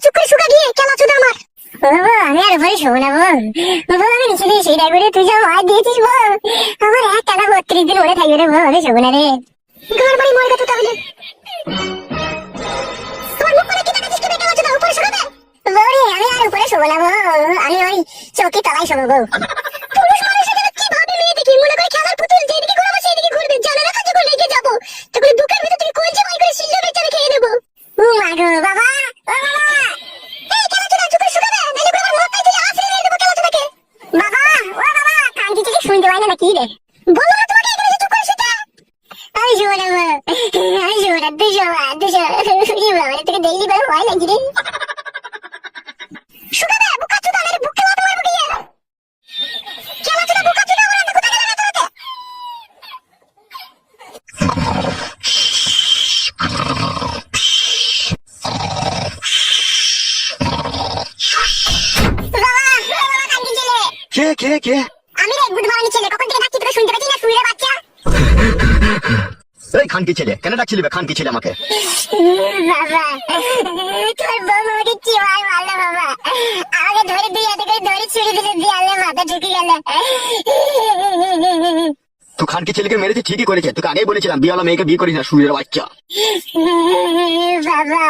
চুপ করে শুকা গিয়ে কেলা চুদা আমার। বাবা আমি আর ভরে শোবো না বল। বাবা আমি নিচে দিয়ে সেই করে তুই যা মার দিয়েছিস বল, আমার এক টানা 32 দিন ওরে থাকবে রে বল, আমি শোবো না রে। ঘর বাড়ি মরে গেছে তাহলে তোমার মুখ করে কি দেখাচ্ছিস? কি কেলা চুদা উপরে শোবে বৌরে, আমি আর উপরে শোবো না বল, আমি ওই চৌকি তলায় শোবো বউ। পুরুষ মানুষের জন্য কি ভাবে মেয়ে দেখি, মনে করে খেলার পুতুল যেদিকে ঘোরাবো সেদিকে ঘুরবে, জানে না যখন রেখে যাবো তখন বুকের ভিতর থেকে কলজে বাই করে সিল্লো বেচারে খেয়ে নেবো। ও মা গো বাবা, ও বাবা এই কেলা চুদা চুপ করে শুকাবে, নাইলে করে আমার মাথায় তুলে আছড়ে মেরে দেবো কেলা চুদাকে। বাবা ও বাবা, কান্দি থেকে শুনতে পাই না কি রে? বলো না তোমাকে এখানে চুপ করে শুতে। আমি শোবো না বল, আমি শোবো না, তুই শোবা তুই শোবা বাবা, তোকে ডেইলি বেলা ভয় লাগছে রে। শুকাবে বুকা চুদা, নাইলে বুককে লাত মারবো গিয়ে। কেলা চুদা বুকা চুদা আমার না কোথায় গেলে রাতে রাতে? কে কে কে? আমি রে গুড মর্নিং ছেলে, কখন থেকে ডাকছি তোকে শুনতে পাচ্ছি না? শুয়ে বাচ্চা। এই খানকি ছেলে, কেন ডাকছিলি বে খানকি ছেলে আমাকে? বাবা তোর বউ আমাকে কি মার মারলো বাবা, আমাকে ধরে দিয়ে হাতে করে ধরে ছুরি দিতে দিয়ে মাথা ঢুকে গেল। তুই খানকি ছেলেকে মেরেছে ঠিকই করেছে, তোকে আগেই বলেছিলাম বিয়েওয়ালা মেয়েকে বিয়ে করিস না, সুরের বাচ্চা। বাবা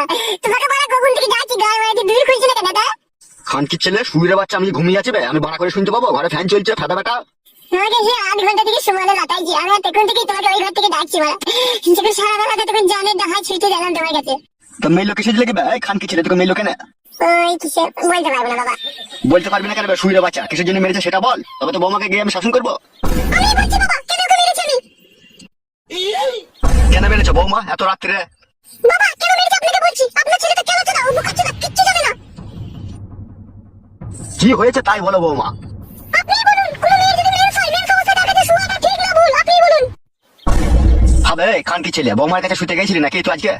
তোমাকে বলা কখন থেকে ডাকছি, ঘর বাড়িতে দূর খুঁজছি না কেন দা? খানকি ছেলে সুরের বাচ্চা, আমি ঘুমিয়ে আছে বে, আমি বাড়া করে শুনতে পাবো? ঘরে ফ্যান চলছে ফাটা বেটা। তোমাকে যে 8 ঘন্টা থেকে সময় লাগাইছি, আমি আর তখন থেকে তোমাকে ওই ঘর থেকে ডাকছি বলা, যখন সারা বেলা তখন জানে ডাহাই ছুটে গেলাম তোমার কাছে। তো মেয়ে লোক কিসের লেগে বে? এই খানকি ছেলে তোকে মেয়ে লোকে না ওই কিসে বলতে পারবো না বাবা। বলতে পারবি না কেন বে? সুরের বাচ্চা কিসের জন্য মেরেছে সেটা বল, তবে তো বৌমাকে গিয়ে আমি শাসন করবো। আমি বলছি বাবা কেন ওকে মেরেছি আমি? কেন মেরেছো বৌমা এত রাত্রে? বাবা কেন মেরেছি আপনাকে বলছি, আপনার ছেলে তো কেন চোদা ও বুকা চোদা কিচ্ছু জানে না। কি হয়েছে তাই বলো বৌমা। আপনি বলুন, কোন মেয়ের যদি মেয়ের হয় মেয়ের সমস্যা টাকাতে শোয়াটা ঠিক না ভুল, আপনি বলুন। হবে খানকি ছেলে, বৌমার কাছে শুতে গেছিলি নাকি তুই আজকে?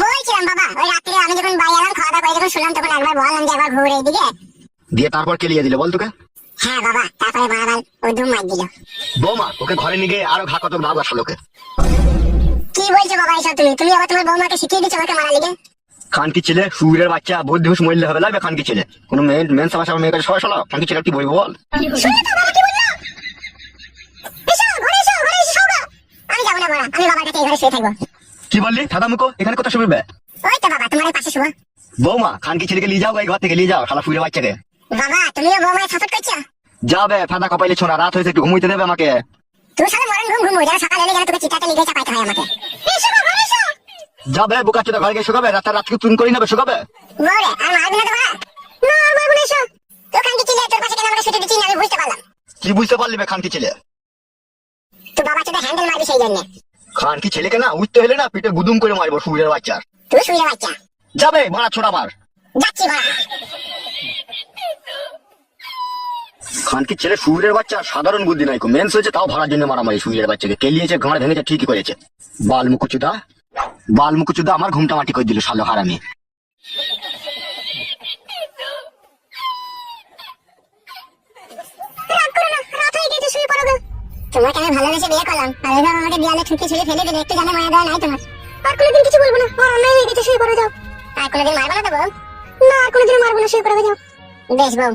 বলছিলাম বাবা ওই রাত্রে আমি যখন বাড়ি এলাম খাওয়া দাওয়া করে যখন শুনলাম তখন একবার বললাম যে একবার ঘুরে এদিকে। দিয়ে তারপর কেলিয়ে দিলে বল তোকে? হ্যাঁ বাবা, তারপরে বারবার ও ধুম মার দিল। বৌমা ওকে ঘরে নিয়ে গিয়ে আরো ঘা কত ভাব আসলো লোকে। কি বলছো বাবা এসব? তুমি আবার তোমার বৌমাকে শিখিয়ে দিচ্ছ আমাকে মারা লিগে? খানকি ছেলে সুরের বাচ্চা, বুদ্ধি হুঁশ মরলে হবে লাগবে খানকি ছেলে। কোনো মেন সমস্যা মেয়ের কাছে সবাই শোনো, খানকি ছেলে কি বলবো বল? শুনে তো বাবা কি বললো? এসো ঘরে এসো, ঘরে এসে শোবা। আমি যাবো না বড়া, আমি বাবার কাছে এই ঘরে শুয়ে থাকবো। কি বললি দাদা মুখো, এখানে কোথা শুনবে? ওই তো বাবা তোমার পাশে শোয়া। বৌমা খানকি ছেলেকে নিয়ে যাও, এই ঘর থেকে নিয়ে যাও শালা সুরের বাচ্চাকে। বাবা তুমিও বৌমায় সাপোর্ট করছো? যাবে ফাঁদা কপাইলে ছোড়া, রাত হয়েছে একটু ঘুমোইতে দেবে আমাকে। তুমি সারা মরণ ঘুমো, যারা সকালে এলে যেন তোকে চিতাতে লিখে চাপাইতে হয় আমাকে। এসো বাবা ঘরে এসো। যাবে বুকা চোদা, ঘরে গিয়ে শুকাবে, রাতকে চুন করে নেবে শুকাবে। বলে আর মারবি না তো বাবা? না আর মারবো না, এসো। তো কান্দি ছিলে তোর পাশে কেন আমরা শুতে দিচ্ছি না আমি বুঝতে পারলাম। কি বুঝতে পারলি বে খানকি ছেলে? তুই বাবা চোদা হ্যান্ডেল মারবি সেই জন্য। খানকি ছেলেকে না উঠতে হলে না পিঠে গুদুম করে মারবো সুরের বাচ্চার। তুই শুয়ে বাচ্চা। যাবে মারা ছোড়া মার। যাচ্ছি বাবা। খানকি ছেলে সুরের বাচ্চা সাধারণ বুদ্ধি নাই, মেন্স হয়েছে তাও ভাড়ার জন্য মারামারি। সুরের বাচ্চাকে কেলিয়েছে, ঘাড় ভেঙেছে, ঠিকই করেছে। বালমুকুচুদা আমার ঘুমটা মাটি করে দিল শালো হারামি। তোমাকে আমি ভালোবেসে বিয়ে করলাম, আর এবার আমাকে দেয়ালে ঠুকে ছুঁড়ে ফেলে দিলে, একটু জানে মায়া দেওয়া নাই তোমার। আর কোনোদিন কিছু বলবো না, আর অন্যায় হয়ে গেছে, শুয়ে পড়ে যাও। আর কোনোদিন মারবো না তো বউ? না আর কোনোদিন মারবো না, শুয়ে পড়ে যাও। বেশ বউ।